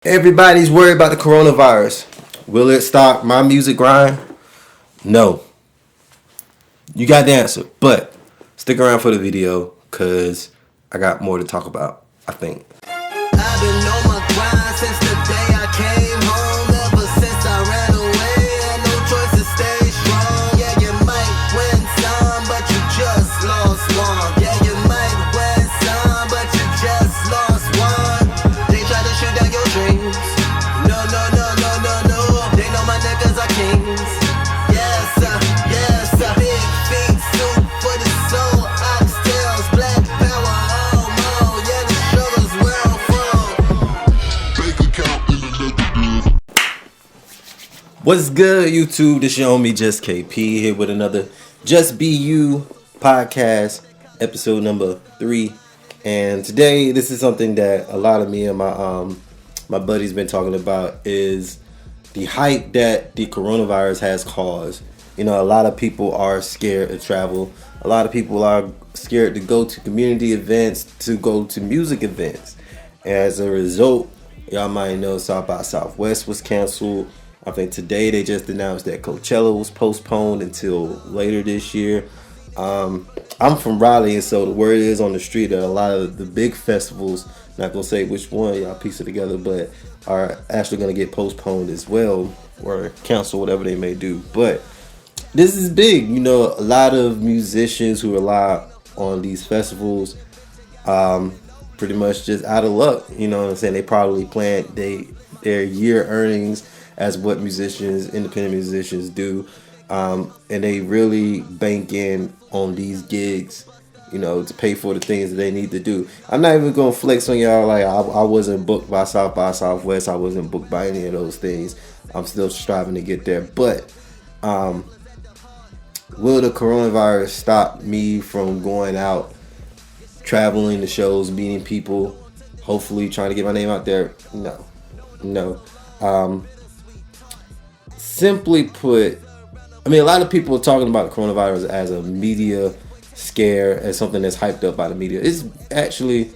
Everybody's worried about the coronavirus. Will it stop my music grind? No. You got the answer. But stick around for the video because I got more to talk about, I think. I've been on my grind since the day I came home. Ever since I ran away, had no choice to stay strong. Yeah, you might win some, but you just lost one. Yeah, you might win some, but you just lost one. They try to shoot down your dreams. No, no, no, no, no, no. They know my niggas are kings. Yes, sir, yes, sir. Big feet, soup for the soul. Oxtails, black power, homo. Yeah, the struggle's where I'm from. What's good, YouTube? This your homie Just KP here with another Just Be You podcast, episode number 3. And today, this is something that a lot of me and my buddies been talking about is the hype that the coronavirus has caused. You know, a lot of people are scared to travel. A lot of people are scared to go to community events, to go to music events. As a result, y'all might know South by Southwest was canceled. I think today they just announced that Coachella was postponed until later this year. I'm from Raleigh, and so the word is on the street that a lot of the big festivals, not gonna say which one, y'all piece it together, but are actually gonna get postponed as well or cancel, whatever they may do. But this is big, you know. A lot of musicians who rely on these festivals, pretty much just out of luck. You know what I'm saying? They probably planned their year earnings as what independent musicians do, and they really bank in on these gigs, you know, to pay for the things that they need to do. I'm not even gonna flex on y'all like I wasn't booked by Southwest. I wasn't booked by any of those things. I'm still striving to get there, but will the coronavirus stop me from going out, traveling to shows, meeting people, hopefully trying to get my name out there? No. Simply put, I mean, a lot of people are talking about the coronavirus as a media scare, as something that's hyped up by the media. It's actually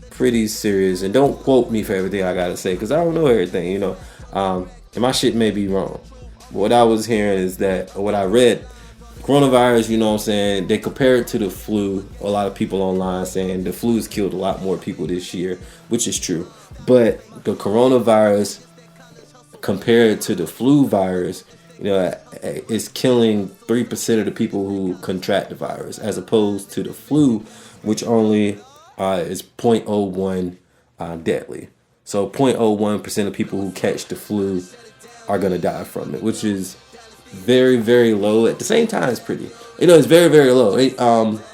pretty serious, and don't quote me for everything I gotta say because I don't know everything, you know. And my shit may be wrong. But what I was hearing is that, or what I read, coronavirus, you know what I'm saying, they compare it to the flu. A lot of people online saying the flu has killed a lot more people this year, which is true. But the coronavirus, compared to the flu virus, you know, it's killing 3% of the people who contract the virus, as opposed to the flu, which only is 0.01 deadly. So 0.01% of people who catch the flu are gonna die from it, which is very, very low. At the same time, it's pretty. You know, it's very, very low.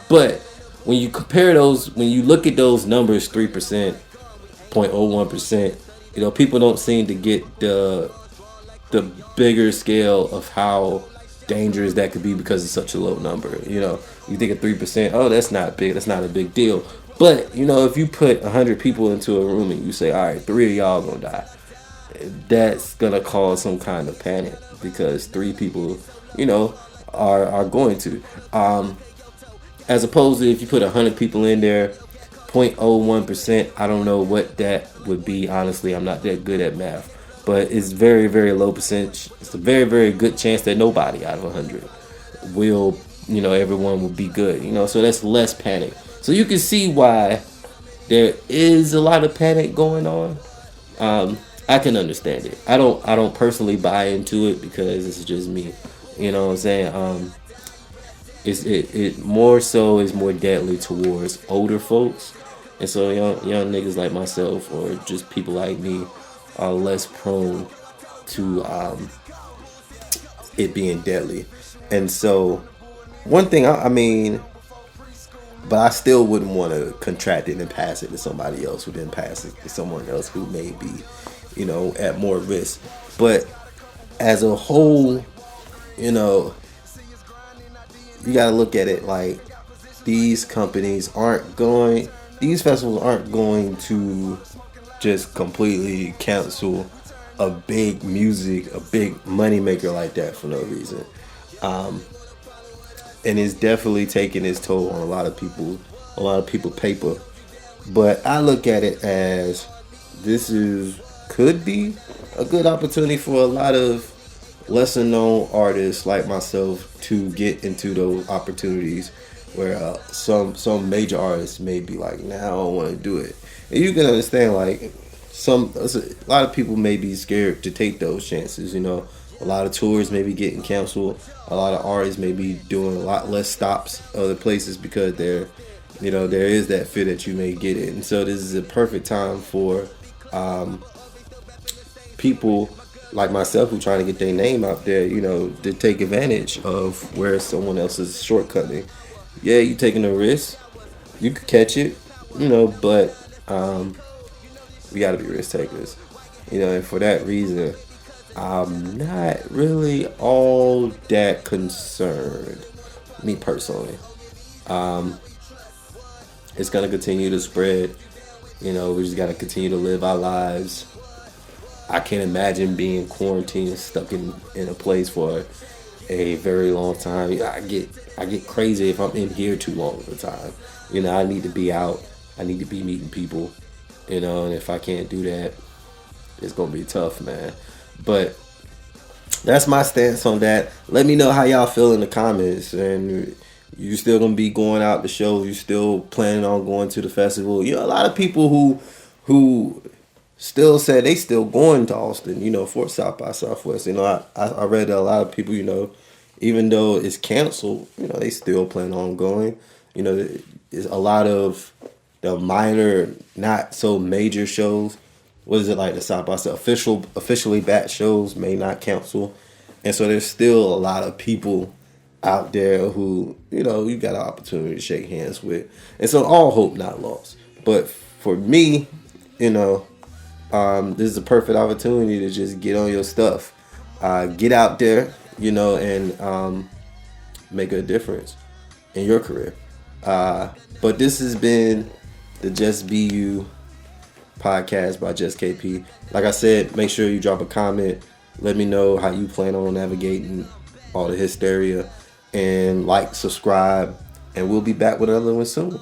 But when you compare those, when you look at those numbers, 3%, 0.01%, you know, people don't seem to get the bigger scale of how dangerous that could be because it's such a low number. You know, you think of 3%, oh, that's not big, that's not a big deal. But, you know, if you put 100 people into a room and you say, all right, 3 of y'all gonna die, that's gonna cause some kind of panic because 3 people, you know, are going to. As opposed to if you put 100 people in there, 0.01%, I don't know what that would be. Honestly, I'm not that good at math, but it's very, very low percentage. It's a very, very good chance that nobody out of 100 will, you know, everyone will be good, you know, so that's less panic. So you can see why there is a lot of panic going on. I can understand it. I don't personally buy into it because it's just me, you know what I'm saying? It more so is more deadly towards older folks. And so young niggas like myself or just people like me are less prone to it being deadly. And so one thing, I mean, but I still wouldn't want to contract it and pass it to somebody else who then pass it to someone else who may be, you know, at more risk. But as a whole, you know, you got to look at it like these festivals aren't going to just completely cancel a big money maker like that for no reason. And it's definitely taking its toll on a lot of people paper. But I look at it as this is could be a good opportunity for a lot of lesser known artists like myself to get into those opportunities where some major artists may be like, nah, I don't want to do it. And you can understand, like, a lot of people may be scared to take those chances. A lot of tours may be getting canceled. A lot of artists may be doing a lot less stops other places because there is that fear that you may get it. And so this is a perfect time for people like myself who trying to get their name out there, to take advantage of where someone else is shortcutting. Yeah, you taking a risk. You could catch it, but we got to be risk takers. And for that reason, I'm not really all that concerned, me personally. It's going to continue to spread. We just got to continue to live our lives. I can't imagine being quarantined and stuck in a place for a very long time. I get crazy if I'm in here too long of a time. I need to be out. I need to be meeting people. And if I can't do that, it's gonna be tough, man. But that's my stance on that. Let me know how y'all feel in the comments. And you still gonna be going out to shows? You still planning on going to the festival? A lot of people who still said they still going to Austin, for South by Southwest. I read that a lot of people, even though it's canceled, they still plan on going. There's a lot of the minor, not so major shows. What is it like the South by Southwest officially back shows may not cancel, and so there's still a lot of people out there who you got an opportunity to shake hands with, and so all hope not lost. But for me, this is a perfect opportunity to just get on your stuff, get out there, and make a difference in your career. But this has been the Just Be You podcast by Just KP. Like I said, make sure you drop a comment. Let me know how you plan on navigating all the hysteria, and subscribe, and we'll be back with another one soon.